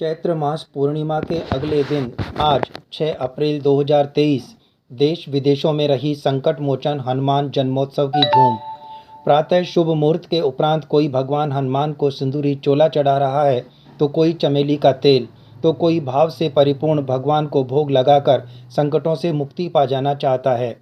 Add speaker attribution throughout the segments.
Speaker 1: चैत्र मास पूर्णिमा के अगले दिन आज 6 अप्रैल 2023 देश विदेशों में रही संकट मोचन हनुमान जन्मोत्सव की धूम। प्रातः शुभ मुहूर्त के उपरांत कोई भगवान हनुमान को सिंदूरी चोला चढ़ा रहा है, तो कोई चमेली का तेल, तो कोई भाव से परिपूर्ण भगवान को भोग लगाकर संकटों से मुक्ति पा जाना चाहता है।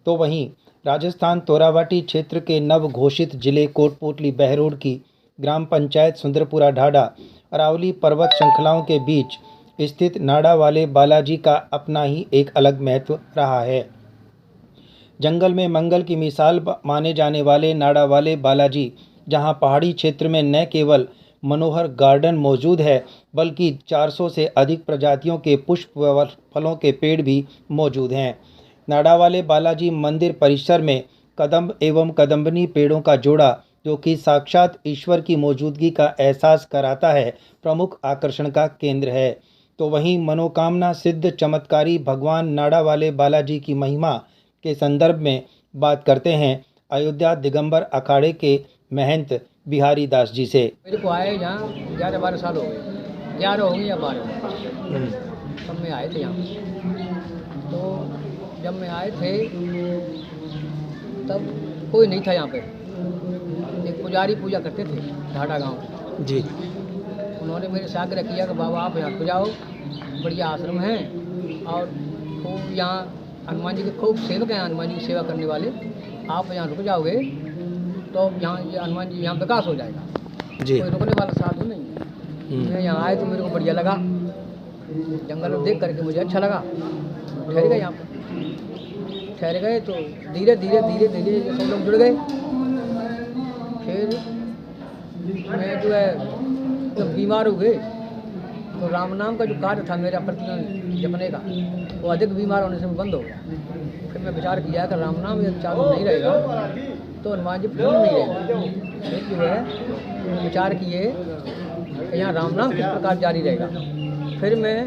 Speaker 1: तो वहीं राजस्थान तोरावाटी क्षेत्र के नव घोषित जिले कोटपुतली बहरोड की ग्राम पंचायत सुंदरपुरा ढाडा अरावली पर्वत श्रृंखलाओं के बीच स्थित नाड़ा वाले बालाजी का अपना ही एक अलग महत्व रहा है। जंगल में मंगल की मिसाल माने जाने वाले नाड़ा वाले बालाजी, जहां पहाड़ी क्षेत्र में न केवल मनोहर गार्डन मौजूद है, बल्कि 400 से अधिक प्रजातियों के पुष्प व फलों के पेड़ भी मौजूद हैं। नाड़ा वाले बालाजी मंदिर परिसर में कदम्ब एवं कदम्बनी पेड़ों का जोड़ा, जो कि साक्षात ईश्वर की मौजूदगी का एहसास कराता है, प्रमुख आकर्षण का केंद्र है। तो वहीं मनोकामना सिद्ध चमत्कारी भगवान नाड़ा वाले बालाजी की महिमा के संदर्भ में बात करते हैं अयोध्या दिगंबर अखाड़े के महंत बिहारी दास जी से।
Speaker 2: मेरे को आए यहाँ 11-12 साल हो गए, 11 हो गए या 12 तब में आए थे यहाँ। तो जब मैं आए थे तब कोई नहीं था यहाँ पे। एक पुजारी पूजा करते थे ढाडा गांव
Speaker 1: जी।
Speaker 2: उन्होंने मेरे से आग्रह किया कि बाबा आप यहाँ को जाओ, बढ़िया आश्रम है और खूब यहाँ हनुमान जी के खूब सेवक हैं, हनुमान जी की सेवा करने वाले। आप यहाँ रुक जाओगे तो यहाँ ये हनुमान जी यहाँ विकास हो जाएगा जी। कोई रुकने वाला साधु नहीं है। मैं यहाँ आए तो मेरे को बढ़िया लगा, जंगल देख करके मुझे अच्छा लगा। ठहर गए यहाँ पर, ठहर गए तो धीरे धीरे धीरे धीरे सब लोग जुड़ गए। फिर मैं जो है जब बीमार हो गए तो राम नाम का जो कार्य था मेरा प्रतिदिन जपने का, वो अधिक बीमार होने से बंद हो गया। फिर मैं विचार किया कि राम नाम ये चालू नहीं रहेगा तो हनुमान जी प्रसन्न नहीं रहेगा। फिर जो है विचार किए कि यहाँ राम नाम किस प्रकार जारी रहेगा। फिर मैं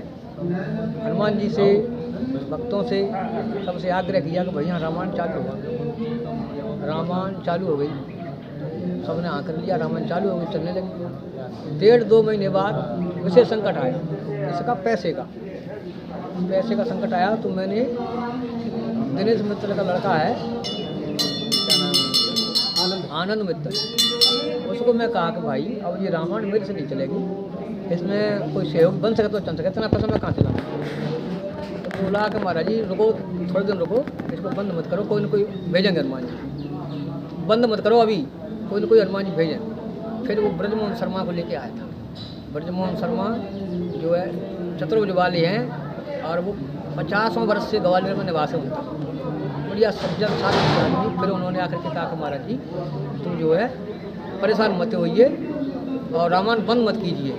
Speaker 2: हनुमान जी से, भक्तों से, सबसे आग्रह किया कि भैया रामायण चालू हुआ। रामायण चालू हो गई, सबने आकर लिया, रामायण चालू हो गई, चलने लगी। 1.5-2 महीने बाद विशेष संकट आया, इसका पैसे का संकट आया। तो मैंने दिनेश मित्र का लड़का है, क्या नाम है, आनंद मित्र, उसको मैं कहा कि भाई अब ये रामायण मेरे से नहीं चलेगी, इसमें कोई सहयोग बन सके तो चल सके, इतना पैसा मैं कहाँ से लाऊँ। तो बोला कि महाराज जी रुको, थोड़े दिन रुको, इसको बंद मत करो, कोई ना कोई भेजेंगे हनुमान जी, बंद मत करो, अभी कोई ना कोई हनुमान जी भेजें। फिर वो ब्रजमोहन शर्मा को लेके आया था। ब्रजमोहन शर्मा जो है चतुर्भुज वाले हैं और वो 50 वर्ष से ग्वालियर में निवास है उनका, बढ़िया सज्जन साधु आदमी। फिर उन्होंने आकर के कहा कि महाराज जी तुम जो है परेशान मत होइए और रामायण बंद मत कीजिए,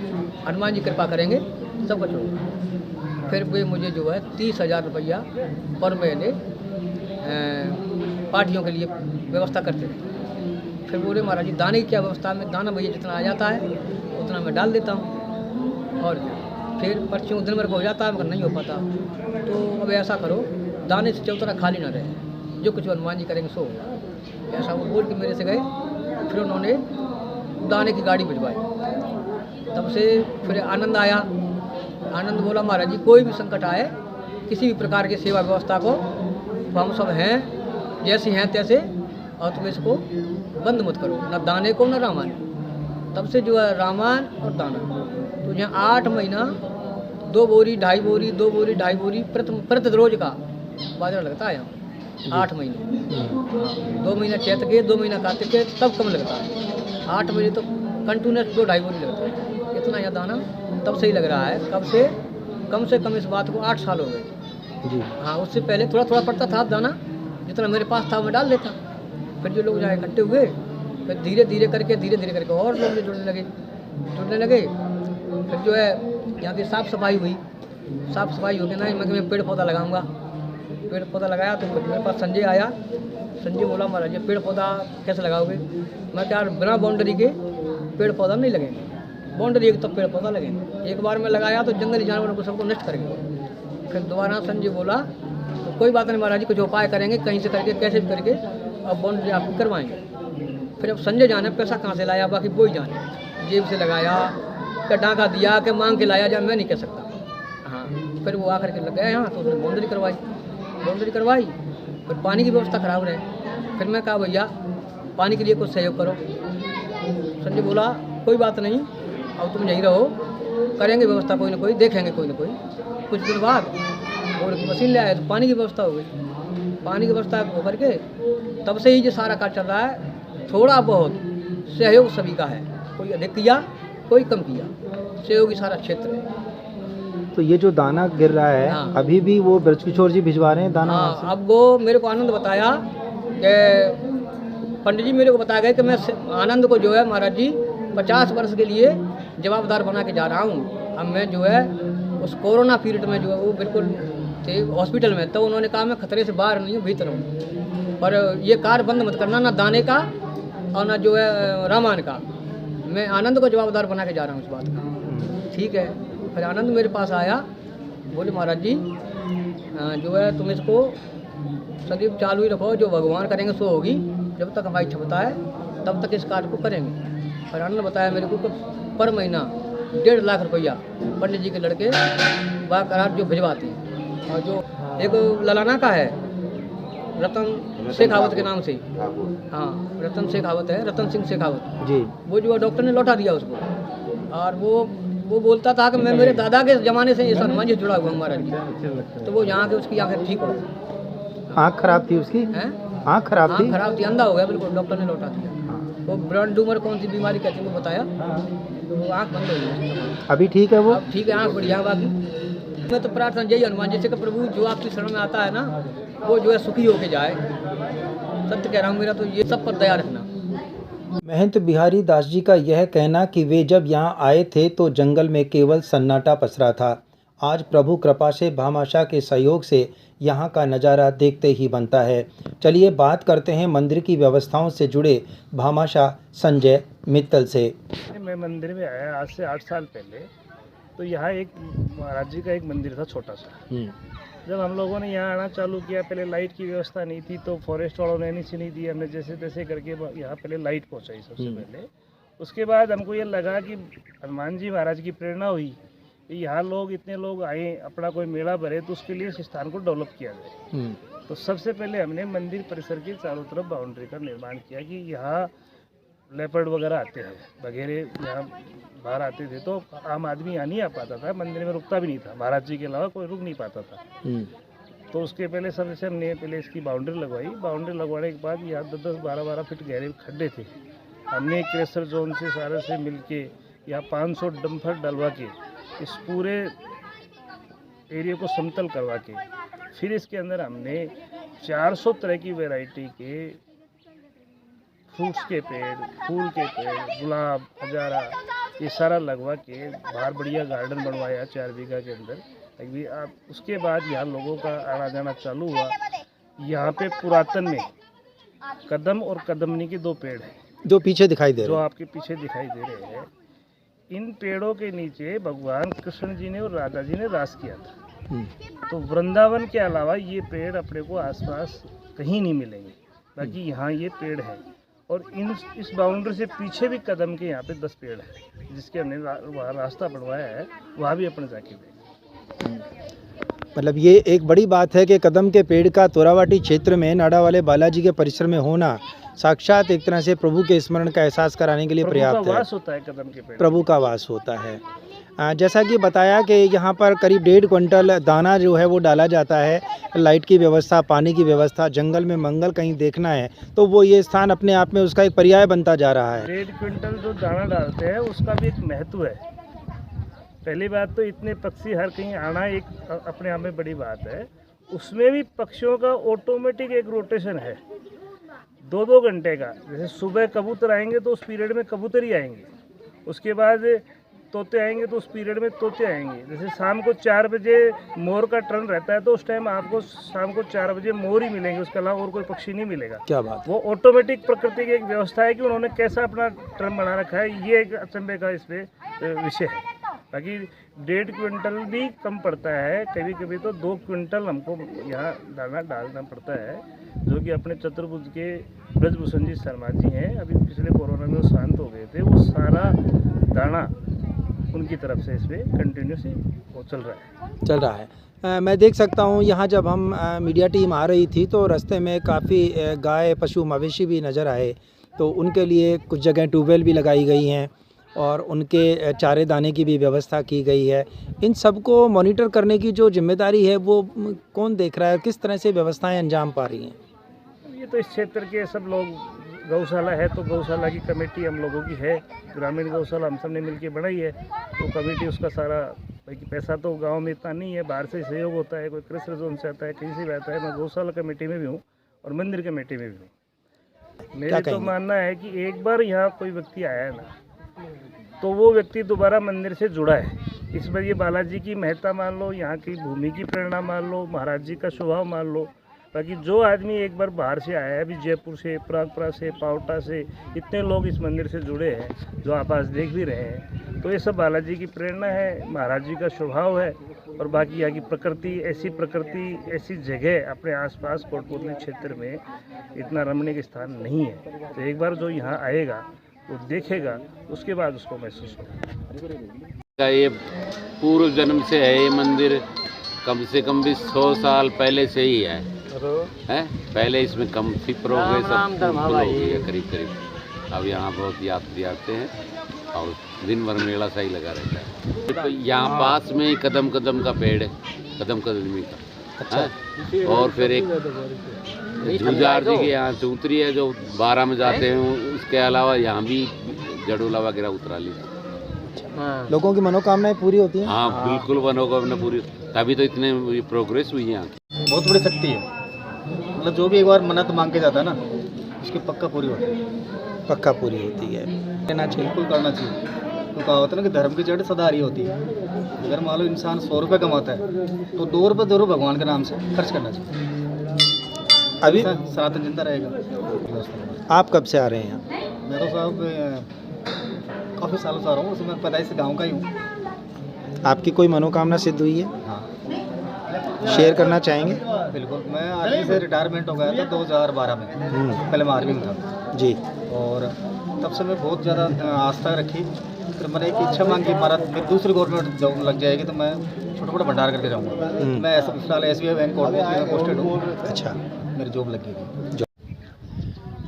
Speaker 2: हनुमान जी कृपा करेंगे, सब कुछ होगा। फिर वे मुझे जो है 30,000 रुपया पर महीने पार्टियों के लिए व्यवस्था करते थे। फिर बोले महाराज जी दाने की क्या व्यवस्था में, दाना भैया जितना आ जाता है उतना मैं डाल देता हूँ और फिर पर्चियों दिन भर को हो जाता है, मगर नहीं हो पाता। तो अब ऐसा करो, दाने से चौतरा खाली ना रहे, जो कुछ हनुमान जी करेंगे सो होगा। ऐसा वो बोल के मेरे से गए। फिर उन्होंने दाने की गाड़ी भिजवाई। तब से फिर आनंद आया। आनंद बोला महाराज जी कोई भी संकट आए, किसी भी प्रकार की सेवा व्यवस्था को, तो हम सब हैं जैसे हैं तैसे, और तुम इसको बंद मत करो, ना दाने को ना रामायण। तब से जो है रामायण और दाना, तो यहाँ 8 महीना 2 बोरी 2.5 बोरी 2 बोरी 2.5 बोरी प्रति रोज का बाजार लगता है यहाँ 8 महीने। 2 महीना चैत के, 2 महीना कार्तिक के, तब कम लगता है। 8 महीने तो कंटिन्यूस 2-2.5 बोरी लगता है, इतना यहाँ दाना तब से ही लग रहा है। कब से कम इस बात को 8 साल हो गए जी। हाँ, उससे पहले थोड़ा थोड़ा पड़ता था दाना, जितना मेरे पास था मैं डाल देता। फिर जो लोग जहाँ इकट्ठे हुए, फिर धीरे धीरे करके और लोग जुड़ने लगे। फिर जो है यहाँ की साफ़ सफाई हुई। साफ़ सफाई हो गई ना, मैं पेड़ पौधा लगाऊंगा। पेड़ पौधा लगाया तो मेरे पास संजय आया। संजय बोला महाराज जी पेड़ पौधा कैसे लगाओगे। मैं क्या बिना बाउंड्री के पेड़ पौधा नहीं लगेंगे, बाउंड्री एक तो पेड़ पौधा लगेंगे। एक बार मैं लगाया तो जंगली जानवरों को सबको नष्ट करेंगे। फिर दोबारा संजय बोला तो कोई बात नहीं महाराज जी, कुछ उपाय करेंगे, कहीं से करके कैसे भी करके अब बाउंड्री आपको करवाएंगे। फिर अब संजय जाने पैसा कहाँ से लाया, बाकी वो ही जाने। जेब से लगाया, क्या डाका दिया, क्या मांग के लाया जाए, मैं नहीं कह सकता। हाँ, फिर वो आकर के लग गया यहाँ, तो उसने बाउंड्री करवाई, फिर पानी की व्यवस्था खराब रहे। फिर मैं कहा भैया पानी के लिए कुछ सहयोग करो। संजय बोला कोई बात नहीं, अब तुम यहीं रहो, करेंगे व्यवस्था कोई ना कोई, देखेंगे कोई ना कोई। कुछ दिन बाद बोर की मशीन ले आए तो पानी की व्यवस्था हो गई। पानी की व्यवस्था हो करके तब से ही जो सारा कार्य चल रहा है। थोड़ा बहुत सहयोग सभी का है, कोई अधिक किया कोई कम किया, सहयोगी सारा क्षेत्र है।
Speaker 1: तो ये जो दाना गिर रहा है,
Speaker 2: हाँ।
Speaker 1: अभी भी वो ब्रजकिशोर जी भिजवा रहे हैं दाना वहाँ
Speaker 2: हाँ, अब वो मेरे को आनंद बताया कि पंडित जी मेरे को बताया गया कि मैं आनंद को जो है महाराज जी 50 वर्ष के लिए जवाबदार बना के जा रहा हूँ। अब मैं जो है उस कोरोना पीरियड में जो है वो बिल्कुल थे हॉस्पिटल में, तो उन्होंने कहा मैं खतरे से बाहर नहीं हूँ, भीतर हूँ, पर ये कार्य बंद मत करना, ना दाने का और ना जो है रामान का। मैं आनंद को जवाबदार बना के जा रहा हूँ इस बात का। ठीक है, फिर आनंद मेरे पास आया, बोले महाराज जी जो है तुम इसको सदैव चालू ही रखो, जो भगवान करेंगे सो होगी, जब तक हमारी क्षमता है तब तक इस कार्य को करेंगे। और आनंद बताया मेरे को कि पर महीना 1.5 लाख रुपया पंडित जी के लड़के बाकारात जो भिजवाते हैं। और जो एक ललाना का है रतन शेखावत के नाम से, हाँ रतन शेखावत है, रतन सिंह शेखावत
Speaker 1: जी,
Speaker 2: वो जो है डॉक्टर ने लौटा दिया उसको। और वो बोलता था कि मैं मेरे दादा के ज़माने से इस हनुमान जी से जुड़ा हुआ हूँ महाराज जी। तो वो यहाँ के उसकी आंखें ठीक हो,
Speaker 1: आँख खराब थी उसकी,
Speaker 2: हैं
Speaker 1: आँख खराब थी,
Speaker 2: आँख खराब थी, अंधा हो गया बिल्कुल, डॉक्टर ने लौटा दिया। वो ब्रेन ट्यूमर कौन सी बीमारी कहते हैं वो बताया, तो वो आँख बंद हो गई।
Speaker 1: अभी ठीक है वो।
Speaker 2: अब ठीक है, आँख बढ़िया। बाकी मैं तो प्रार्थना यही हनुमान जी से कि प्रभु जो आपकी शरण में आता है ना वो जो है सुखी होके जाए। सत्य कह रहा हूँ, मेरा तो ये सब पर दया रखना।
Speaker 1: महंत बिहारी दास जी का यह कहना कि वे जब यहाँ आए थे तो जंगल में केवल सन्नाटा पसरा था। आज प्रभु कृपा से भामाशाह के सहयोग से यहाँ का नज़ारा देखते ही बनता है। चलिए बात करते हैं मंदिर की व्यवस्थाओं से जुड़े भामाशाह संजय मित्तल से।
Speaker 3: मैं मंदिर में आया आज से 8 साल पहले, तो यहाँ एक महाराज जी का एक मंदिर था छोटा सा। जब हम लोगों ने यहाँ आना चालू किया, पहले लाइट की व्यवस्था नहीं थी, तो फॉरेस्ट वालों ने NC नहीं दी, हमने जैसे तैसे करके यहाँ पहले लाइट पहुँचाई सबसे पहले। उसके बाद हमको ये लगा कि हनुमान जी महाराज की प्रेरणा हुई, यहाँ लोग इतने लोग आए, अपना कोई मेला भरे, तो उसके लिए इस स्थान को डेवलप किया जाए। तो सबसे पहले हमने मंदिर परिसर के चारों तरफ बाउंड्री का निर्माण किया कि यहाँ लेपर्ड वगैरह आते हैं, वगैरह यहाँ बाहर आते थे, तो आम आदमी यहाँ नहीं आ पाता था, मंदिर में रुकता भी नहीं था, महाराज जी के अलावा कोई रुक नहीं पाता था। तो उसके पहले सबसे हमने पहले इसकी बाउंड्री लगवाई। बाउंड्री लगवाने के बाद यहाँ 10-10, 12-12 फीट गहरे खड्डे थे। हमने क्रेशर जोन से सारे से मिलके यहाँ 500 डंपर डलवा के इस पूरे एरिया को समतल करवा के फिर इसके अंदर हमने 400 तरह की वैरायटी के फ्रूट्स के पेड़, फूल के पेड़, गुलाब, हजारा, ये सारा लगवा के बाहर बढ़िया गार्डन बनवाया 4 बीघा के अंदर। अभी आप उसके बाद यहाँ लोगों का आना जाना चालू हुआ। यहाँ पे पुरातन में कदम और कदमनी के 2 पेड़ हैं
Speaker 1: जो पीछे दिखाई दे
Speaker 3: जो
Speaker 1: रहे हैं।
Speaker 3: आपके पीछे दिखाई दे रहे हैं। इन पेड़ों के नीचे भगवान कृष्ण जी ने और राधा जी ने रास किया था। तो वृंदावन के अलावा ये पेड़ अपने को आसपास कहीं नहीं मिलेंगे, बाकी यहाँ ये पेड़ है। और इस बाउंड्री से पीछे भी कदम के यहाँ पे 10 पेड़ है, जिसके हमने वहाँ रास्ता बनवाया है, वहाँ भी अपन जाके देखें।
Speaker 1: मतलब ये एक बड़ी बात है कि कदम के पेड़ का तोरावाटी क्षेत्र में नाड़ा वाले बालाजी के परिसर में होना साक्षात एक तरह से प्रभु के स्मरण का एहसास कराने के लिए पर्याप्त है।
Speaker 3: वास होता है कदम के पेड़,
Speaker 1: प्रभु का वास होता है। जैसा कि बताया कि यहाँ पर करीब 1.5 क्विंटल दाना जो है वो डाला जाता है। लाइट की व्यवस्था, पानी की व्यवस्था, जंगल में मंगल कहीं देखना है तो वो ये स्थान अपने आप में उसका एक पर्याय बनता जा रहा है।
Speaker 3: 1.5 क्विंटल जो दाना डालते हैं उसका भी एक महत्व है। पहली बात तो इतने पक्षी हर कहीं आना एक अपने आप में बड़ी बात है। उसमें भी पक्षियों का ऑटोमेटिक एक रोटेशन है 2-2 घंटे का। जैसे सुबह कबूतर आएंगे तो उस पीरियड में कबूतर ही आएंगे, उसके बाद तोते आएंगे तो उस पीरियड में तोते आएंगे। जैसे शाम को 4 बजे मोर का टर्न रहता है तो उस टाइम आपको शाम को 4 बजे मोर ही मिलेंगे, उसके अलावा और कोई पक्षी नहीं मिलेगा।
Speaker 1: क्या बात,
Speaker 3: वो ऑटोमेटिक प्रकृति की एक व्यवस्था है कि उन्होंने कैसा अपना टर्न बना रखा है। ये एक अचंभे का इसमें विषय है। बाकी 1.5 क्विंटल भी कम पड़ता है, कभी कभी तो 2 क्विंटल हमको यहाँ दाना डालना पड़ता है, जो कि अपने चतुर्भुज के ब्रजभूषण जी शर्मा जी हैं। अभी पिछले कोरोना में वो शांत हो गए थे, वो सारा दाना उनकी तरफ से इसमें कंटिन्यूसली वो चल रहा है।
Speaker 1: मैं देख सकता हूँ यहाँ जब हम मीडिया टीम आ रही थी तो रास्ते में काफ़ी गाय पशु मवेशी भी नज़र आए, तो उनके लिए कुछ जगह ट्यूबवेल भी लगाई गई हैं और उनके चारे दाने की भी व्यवस्था की गई है। इन सबको मॉनिटर करने की जो जिम्मेदारी है वो कौन देख रहा है, किस तरह से व्यवस्थाएं अंजाम पा रही हैं?
Speaker 3: ये तो इस क्षेत्र के सब लोग, गौशाला है तो गौशाला की कमेटी हम लोगों की है, ग्रामीण गौशाला हम सब ने मिलकर बनाई है, तो कमेटी उसका सारा भाई पैसा तो गांव में इतना नहीं है, बाहर से सहयोग होता है, कोई कृषि जोन से आता है, कहीं से भी आता है। मैं गौशाला कमेटी में भी हूँ और मंदिर कमेटी में भी हूँ। मेरा तो मानना है कि एक बार यहाँ कोई व्यक्ति आया है ना, तो वो व्यक्ति दोबारा मंदिर से जुड़ा है। इस बार ये बालाजी की महत्ता मान लो, यहाँ की भूमि की प्रेरणा मान लो, महाराज जी का स्वभाव मान लो। बाकी जो आदमी एक बार बाहर से आया है, अभी जयपुर से, प्रागपुरा से, पावटा से, इतने लोग इस मंदिर से जुड़े हैं जो आप आज देख भी रहे हैं, तो ये सब बालाजी की प्रेरणा है, महाराज जी का स्वभाव है। और बाकी यहाँ की प्रकृति ऐसी जगह अपने आसपास कोटपुतली क्षेत्र में इतना रमणीक स्थान नहीं है। तो एक बार जो यहाँ आएगा वो देखेगा, उसके बाद उसको महसूस होगा।
Speaker 4: ये पूर्व जन्म से है, ये मंदिर कम से कम भी 100 साल पहले से ही है। पहले इसमें कम थी प्रोग्रेस, अब हो गई है करीब। अब यहाँ बहुत यात्री आते हैं और दिन भर मेला सा ही लगा रहता है। तो यहाँ पास में ही कदम कदम का पेड़ है, कदम कदमी का। और फिर एक झुजार जी के यहाँ चौतरी है जो 12 में जाते हैं। उसके अलावा यहाँ भी जडोला वगैरह उतरा ली।
Speaker 1: लोगों की मनोकामनाएं पूरी होती हैं?
Speaker 4: हाँ बिल्कुल, मनोकामना पूरी, तभी तो इतने प्रोग्रेस हुई है यहाँ की।
Speaker 5: बहुत बड़ी शक्ति है, मतलब जो भी एक बार मन्नत मांग के जाता है ना, उसकी पक्का पूरी होती है।
Speaker 1: पक्का पूरी होती है, करना चाहिए,
Speaker 5: बिल्कुल करना चाहिए। तो कहावत है ना कि धर्म की जड़ सदा हरी होती है। अगर मान लो इंसान 100 रुपये कमाता है तो 2 रुपये जरूर भगवान के नाम से खर्च करना चाहिए।
Speaker 1: अभी
Speaker 5: सनातन जिंदा रहेगा।
Speaker 1: आप कब से आ रहे हैं यहाँ?
Speaker 5: मैं तो साहब काफ़ी सालों से आ रहा हूँ, उसमें पैदाइश से गाँव का ही हूँ।
Speaker 1: आपकी कोई मनोकामना सिद्ध हुई है?
Speaker 5: हाँ,
Speaker 1: शेयर करना चाहेंगे?
Speaker 5: बिल्कुल। मैं आर्मी से रिटायरमेंट हो गया था 2012 में। पहले मैं आर्मी में था
Speaker 1: जी, और
Speaker 5: तब से मैं बहुत ज़्यादा आस्था रखी। फिर मैंने एक इच्छा मांगी, हमारा फिर दूसरी गवर्नमेंट जॉब लग जाएगी तो मैं छोटा मोटा भंडार करके जाऊँगा। मैं ऐसा फिलहाल SBI बैंक कोटपुतली में पोस्टेड हूँ।
Speaker 1: अच्छा,
Speaker 5: मेरी जॉब लगी थी।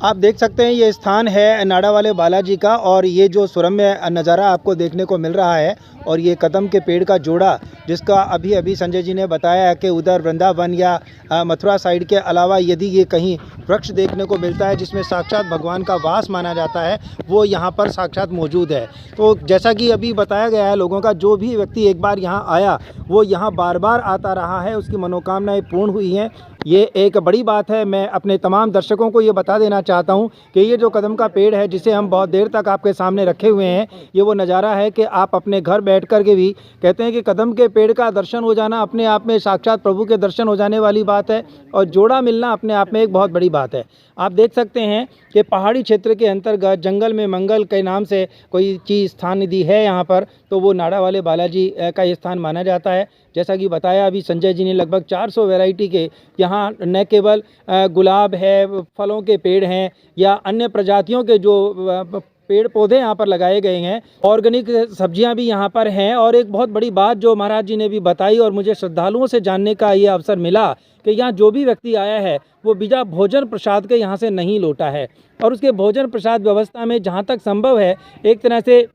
Speaker 1: आप देख सकते हैं ये स्थान है नाड़ा वाले बालाजी का, और ये जो सुरम्य नज़ारा आपको देखने को मिल रहा है, और ये कदम के पेड़ का जोड़ा जिसका अभी संजय जी ने बताया कि उधर वृंदावन या मथुरा साइड के अलावा यदि ये कहीं वृक्ष देखने को मिलता है जिसमें साक्षात भगवान का वास माना जाता है, वो यहाँ पर साक्षात मौजूद है। तो जैसा कि अभी बताया गया है लोगों का, जो भी व्यक्ति एक बार यहाँ आया वो यहाँ बार बार आता रहा है, उसकी मनोकामनाएं पूर्ण हुई हैं। ये एक बड़ी बात है। मैं अपने तमाम दर्शकों को ये बता देना चाहता हूँ कि ये जो कदम का पेड़ है जिसे हम बहुत देर तक आपके सामने रखे हुए हैं, ये वो नज़ारा है कि आप अपने घर बैठ कर के भी, कहते हैं कि कदम के पेड़ का दर्शन हो जाना अपने आप में साक्षात प्रभु के दर्शन हो जाने वाली बात है, और जोड़ा मिलना अपने आप में एक बहुत बड़ी बात है। आप देख सकते हैं कि पहाड़ी क्षेत्र के अंतर्गत जंगल में मंगल के नाम से कोई चीज़ स्थान निधि है यहाँ पर, तो वो नाड़ा वाले बालाजी का ये स्थान माना जाता है। जैसा कि बताया अभी संजय जी ने, लगभग 400 वैरायटी के यहाँ न केवल गुलाब है, फलों के पेड़ हैं या अन्य प्रजातियों के जो पेड़ पौधे यहाँ पर लगाए गए हैं, ऑर्गेनिक सब्जियाँ भी यहाँ पर हैं। और एक बहुत बड़ी बात जो महाराज जी ने भी बताई और मुझे श्रद्धालुओं से जानने का ये अवसर मिला कि यहाँ जो भी व्यक्ति आया है वो बिना भोजन प्रसाद के यहाँ से नहीं लौटा है, और उसके भोजन प्रसाद व्यवस्था में जहाँ तक संभव है एक तरह से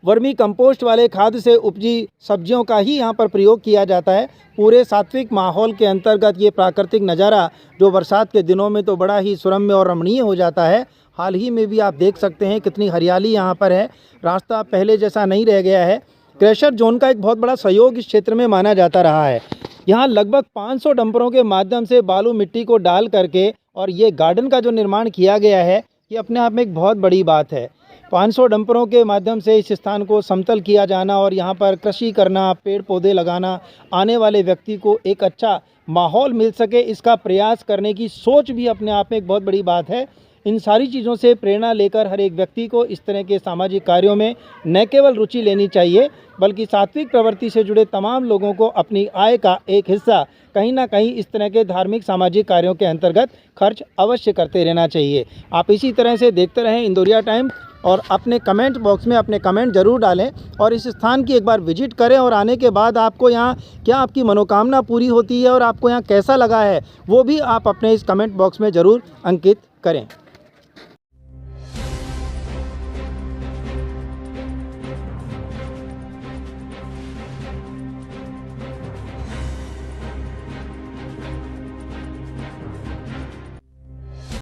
Speaker 1: वर्मी कंपोस्ट वाले खाद से उपजी सब्जियों का ही यहाँ पर प्रयोग किया जाता है। पूरे सात्विक माहौल के अंतर्गत ये प्राकृतिक नज़ारा जो बरसात के दिनों में तो बड़ा ही सुरम्य और रमणीय हो जाता है। हाल ही में भी आप देख सकते हैं कितनी हरियाली यहाँ पर है, रास्ता पहले जैसा नहीं रह गया है। क्रशर जोन का एक बहुत बड़ा सहयोग इस क्षेत्र में माना जाता रहा है। यहाँ लगभग 500 डंपरों के माध्यम से बालू मिट्टी को डाल करके और ये गार्डन का जो निर्माण किया गया है, ये अपने आप में एक बहुत बड़ी बात है। 500 डंपरों के माध्यम से इस स्थान को समतल किया जाना और यहाँ पर कृषि करना, पेड़ पौधे लगाना, आने वाले व्यक्ति को एक अच्छा माहौल मिल सके, इसका प्रयास करने की सोच भी अपने आप में एक बहुत बड़ी बात है। इन सारी चीज़ों से प्रेरणा लेकर हर एक व्यक्ति को इस तरह के सामाजिक कार्यों में न केवल रुचि लेनी चाहिए, बल्कि सात्विक प्रवृत्ति से जुड़े तमाम लोगों को अपनी आय का एक हिस्सा कहीं ना कहीं इस तरह के धार्मिक सामाजिक कार्यों के अंतर्गत खर्च अवश्य करते रहना चाहिए। आप इसी तरह से देखते रहें इंदौरिया टाइम्स और अपने कमेंट बॉक्स में अपने कमेंट ज़रूर डालें और इस स्थान की एक बार विजिट करें और आने के बाद आपको यहाँ क्या आपकी मनोकामना पूरी होती है और आपको यहाँ कैसा लगा है वो भी आप अपने इस कमेंट बॉक्स में ज़रूर अंकित करें।